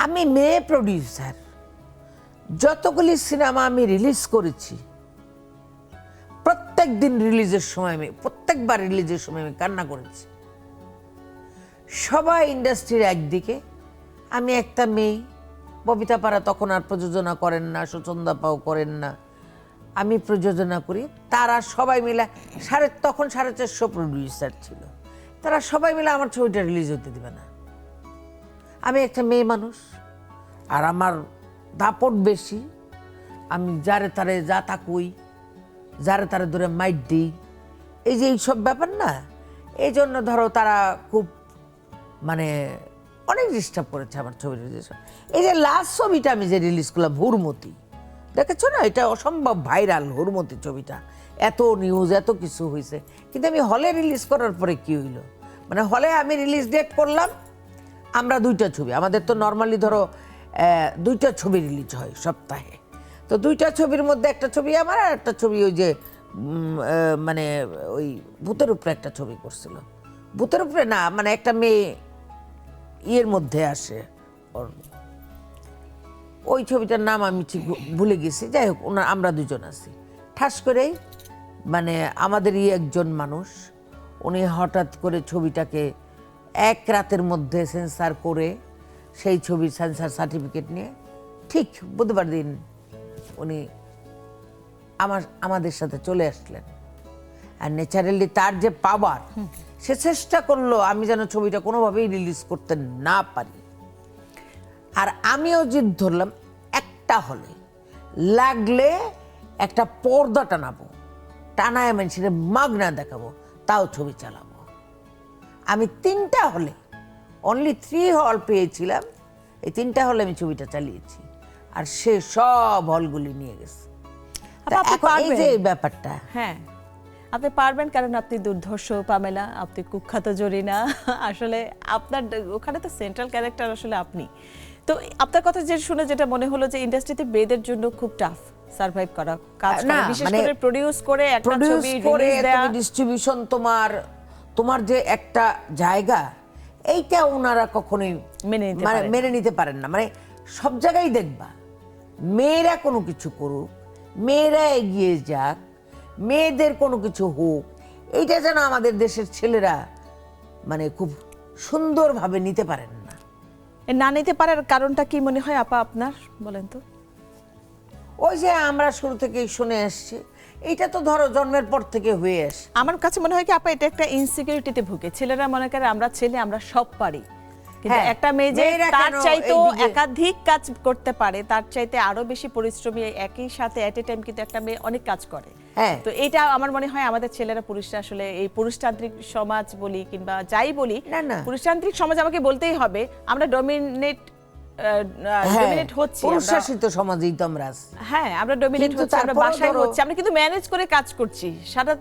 আমি মেয়ে প্রডিউসার, যতগুলি সিনেমা আমি রিলিজ করেছি প্রত্যেকবার রিলিজের সময় আমি কান্না করেছি। সবাই ইন্ডাস্ট্রির একদিকে, আমি একটা মেয়ে। ববিতা পাড়া তখন আর প্রযোজনা করেন না, সুচন্দা পাও করেন না, আমি প্রযোজনা করি। তারা সবাই মিলে তখন 450 প্রডিউসার ছিল, তারা সবাই মিলে আমার ছবিটা রিলিজ হতে দিবে না। আমি একটা মেয়ে মানুষ, আর আমার দাপট বেশি। আমি যারে তারে যা তা কই, যারে তারে ধরে মাইট দিই, এই যে এইসব ব্যাপার না, এই জন্য ধরো তারা খুব মানে অনেক ডিস্টার্ব করেছে আমার ছবি রিলিজ। এই যে লাস্ট ছবিটা আমি যে রিলিজ করলাম হুড়মতি, দেখেছো না, এটা অসম্ভব ভাইরাল। হুড়মতি ছবিটা এত নিউজ, এত কিছু হয়েছে, কিন্তু আমি হলে রিলিজ করার পরে কি হইলো, মানে হলে আমি রিলিজ ডেট করলাম, আমরা 2টা ছবি, আমাদের তো নর্মালি ধরো 2টা ছবি রিলিজ হয় সপ্তাহে, তো 2টা ছবির মধ্যে একটা ছবি আমার, আর একটা ছবি ওই যে মানে ওই ভূতের উপরে একটা ছবি করছিল। ভূতের উপরে না, মানে একটা মেয়ে ইয়ের মধ্যে আসে, ওই ছবিটার নাম আমি ঠিক ভুলে গেছি। যাই হোক, আমরা 2জন আছি। ঠাস করেই মানে আমাদেরই একজন মানুষ, উনি হঠাৎ করে ছবিটাকে এক রাতের মধ্যে সেন্সার করে সেই ছবির সেন্সার সার্টিফিকেট নিয়ে ঠিক বুধবার দিন উনি আমাদের সাথে চলে আসলেন। আর ন্যাচারালি তার যে পাওয়ার, সে চেষ্টা করলো আমি যেন ছবিটা কোনোভাবেই রিলিজ করতে না পারি। আর আমিও জিদ ধরলাম, একটা হলে লাগলে একটা পর্দা টানাবো, টানায় মানুষের মাগনা দেখাবো, তাও ছবি চালাবো। আমি 3টা হলে, অনলি 3 হল পেয়েছিলাম, এই 3টা হলে আমি ছবিটা চালিয়েছি, আর সে সব হলগুলি নিয়ে গেছে। এই যে ব্যাপারটা, হ্যাঁ আপনি পারবেন, কারণ আপনি দুর্ধর্ষ পামেলা, আপনি কুখ্যাত জরিনা। আসলে আপনার ওখানে তো সেন্ট্রাল ক্যারেক্টার আসলে আপনি। তো আপনার কথা যে শুনে যেটা মনে হলো যে ইন্ডাস্ট্রিতে মেয়েদের জন্য খুব টাফ সারভাইভ করা, কাজ করা, বিশেষ করে প্রোডিউস করে একটা ছবি রিলিজ দেয়া, ডিস্ট্রিবিউশন, তোমার যে একটা জায়গা, এইটা ওনারা কখনোই মেনে নিতে পারেন না। মানে সব জায়গায় দেখবা মেয়েরা কোনো কিছু করুক, মেয়েরা এগিয়ে যাক, মেয়েদের কোনো কিছু হোক, এইটা যেন আমাদের দেশের ছেলেরা মানে খুব সুন্দরভাবে নিতে পারেন না। না নিতে পারার কারণটা কি মনে হয় আপা আপনার, বলেন তো? ওই যে আমরা শুরু থেকেই শুনে আসছি, এইটা তো ধরো জন্মের পর থেকে হয়ে আসে। আমার কাছে মনে হয় কি আপা, এটা একটা ইনসিকিউরিটিতে ভুগে। ছেলেরা মনে করে আমরা ছেলে, আমরা সব পারি, কিন্তু একটা মেয়ে যে তার চাইতেও একাধিক কাজ করতে পারে, তার চাইতে আরো বেশি পরিশ্রমী, একই সাথে এট এ টাইম কিন্তু একটা মেয়ে অনেক কাজ করে। তো এটা আমার মনে হয় আমাদের ছেলেরা, পুরুষরা আসলে এই পুরুষতান্ত্রিক সমাজ বলি কিংবা যাই বলি, পুরুষতান্ত্রিক সমাজ আমাকে বলতেই হবে, আমরা ডমিনেট হচ্ছি, পুরুষশাসিত সমাজেই তো আমরা আছি। হ্যাঁ, আমরা ডমিনেট হচ্ছি, আমরা বাসায় হচ্ছি, আমরা কিন্তু ম্যানেজ করে কাজ করছি, সারা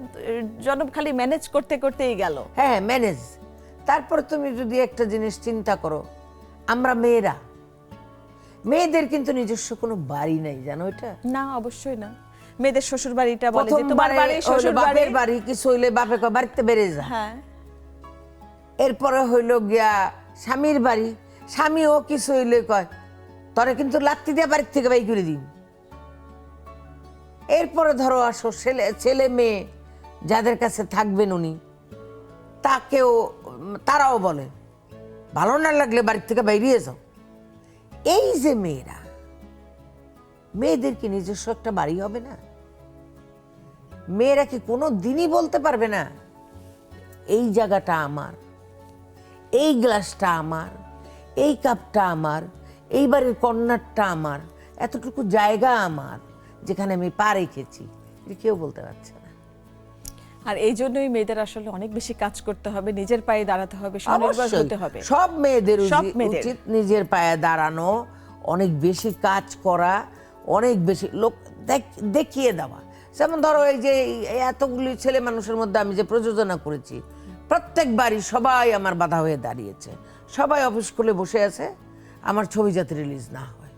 জনম খালি ম্যানেজ করতে করতেই গেল। হ্যাঁ, ম্যানেজ। তারপর তুমি যদি একটা জিনিস চিন্তা করো, আমরা মেয়েদের কিন্তু নিজস্ব কোনো বাড়ি নাই, জানো এটা? না, অবশ্যই না। মেয়েদের শ্বশুর বাড়িটা বলে যে তোমার বাড়ি, শ্বশুর বাপের বাড়ি, কিছু হইলে বাপে কয় বাড়িতে বেড়ে যা। হ্যাঁ, এরপরে হইলো গিয়া স্বামীর বাড়ি, স্বামীও কিছু হইলে কয় তরে কিন্তু লাত্তি দিয়ে বাড়ির থেকে বাই করে দিন। এরপরে ধরো আসো ছেলে মেয়ে যাদের কাছে থাকবেন উনি, তারাও বলে ভালো না লাগলে বাড়ির থেকে বাইরিয়ে যাও। এই যে মেয়েদের কি নিজস্ব একটা বাড়ি হবে না? মেয়েরা কি কোনো দিনই বলতে পারবে না এই জায়গাটা আমার, এই গ্লাসটা আমার, এই কাপটা আমার, এই বাড়ির কর্নারটা আমার, এতটুকু জায়গা আমার যেখানে আমি পা রেখেছি, কেউ বলতে পারছে না। আর এই জন্যই মেয়েদের আসলে অনেক বেশি কাজ করতে হবে, নিজের পায়ে দাঁড়াতে হবে, স্বনির্ভর হতে হবে। সব মেয়েদের উচিত নিজের পায়ে দাঁড়ানো, অনেক বেশি কাজ করা, অনেক বেশি লোক দেখিয়ে দেওয়া। যেমন ধরো এই যে এতগুলি ছেলে মানুষের মধ্যে আমি যে প্রযোজনা করেছি, প্রত্যেকবারই সবাই আমার বাধা হয়ে দাঁড়িয়েছে। সবাই অফিস খুলে বসে আছে, আমার ছবি যাতে রিলিজ না হয়।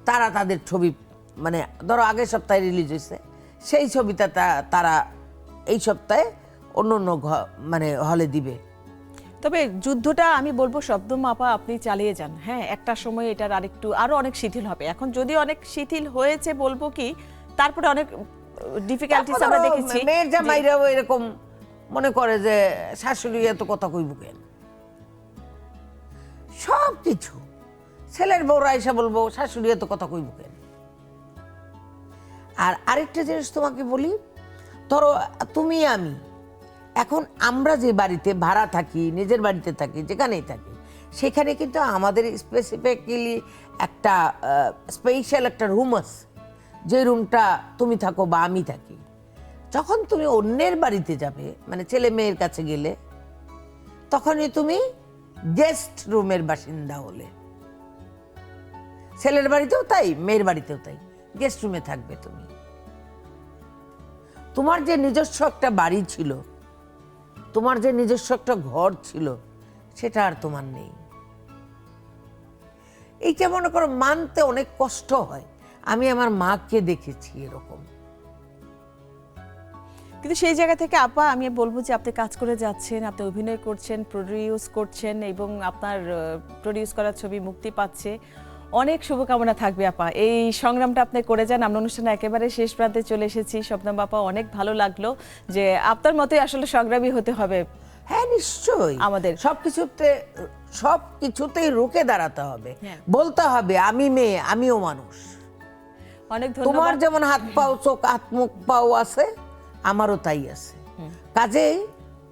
তারা তাদের ছবি মানে ধরো আগের সপ্তাহে রিলিজ হয়েছে, সেই ছবিটা তারা এই সপ্তাহে অন্য মানে হলে দিবে। তবে যুদ্ধটা আমি বলবো শব্দম আপা আপনি চালিয়ে যান, হ্যাঁ একটা সময় এটার আরো অনেক শিথিল হবে। এখন যদি অনেক শিথিল হয়েছে বলবো কি, তারপরে অনেক ডিফিকাল্টিস আমরা দেখেছি। মেয়ের জামাইরাও এরকম মনে করে যে শাশুড়ি এত কথা কইব কেন, সব কিছু ছেলের বউরা এসে বলবো শাশুড়ি এত কথা কইব কেন। আর আরেকটা জিনিস তোমাকে বলি, ধরো তুমি আমি এখন আমরা যে বাড়িতে ভাড়া থাকি, নিজের বাড়িতে থাকি, যেখানেই থাকি, সেখানে কিন্তু আমাদের স্পেসিফিক্যালি একটা স্পেশাল একটা রুম আছে, যে রুমটা তুমি থাকো বা আমি থাকি। যখন তুমি অন্যের বাড়িতে যাবে, মানে ছেলে মেয়ের কাছে গেলে, তখনই তুমি গেস্ট রুমের বাসিন্দা হলে। ছেলের বাড়িতেও তাই, মেয়ের বাড়িতেও তাই, গেস্ট রুমে থাকবে তুমি। তোমার যে নিজস্ব একটা বাড়ি ছিল, তোমার যে নিজস্ব একটা ঘর ছিল, সেটা আর তোমার নেই। এইটা মনে করো মানতে অনেক কষ্ট হয়। আমি আমার মাকে দেখেছি এরকম। কিন্তু সেই জায়গা থেকে আপা আমি বলবো যে আপনি কাজ করে যাচ্ছেন, আপনি অভিনয় করছেন, প্রোডিউস করছেন এবং আপনার প্রোডিউস করা ছবি মুক্তি পাচ্ছে। অনেক শুভকামনা থাকবে আপা, এই সংগ্রামটা আপনি করে যান। আমরা অনুষ্ঠানে একেবারে শেষ প্রান্তে চলে এসেছি। শবনম আপা অনেক ভালো লাগলো যে আপনার মতোই আসলে সংগ্রামী হতে হবে। হ্যাঁ নিশ্চয়ই, আমাদের সবকিছুতেই রুখে দাঁড়াতে হবে, হ্যাঁ। বলতে হবে আমি মেয়ে, আমিও মানুষ। অনেক তোমার ধন্যবাদ। যেমন হাত পাও, চোখ, হাত মুখ পাও আছে, আমারও তাই আছে। কাজেই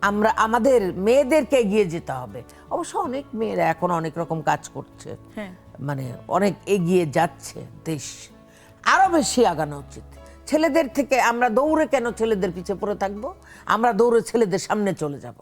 আমরা আমাদের মেয়েদেরকে এগিয়ে যেতে হবে। অবশ্য অনেক মেয়েরা এখন অনেক রকম কাজ করছে, হ্যাঁ। মানে অনেক এগিয়ে যাচ্ছে দেশ, আরো বেশি আগানো উচিত। ছেলেদের থেকে আমরা দৌড়ে কেন ছেলেদের পিছে পড়ে থাকবো? আমরা দৌড়ে ছেলেদের সামনে চলে যাব।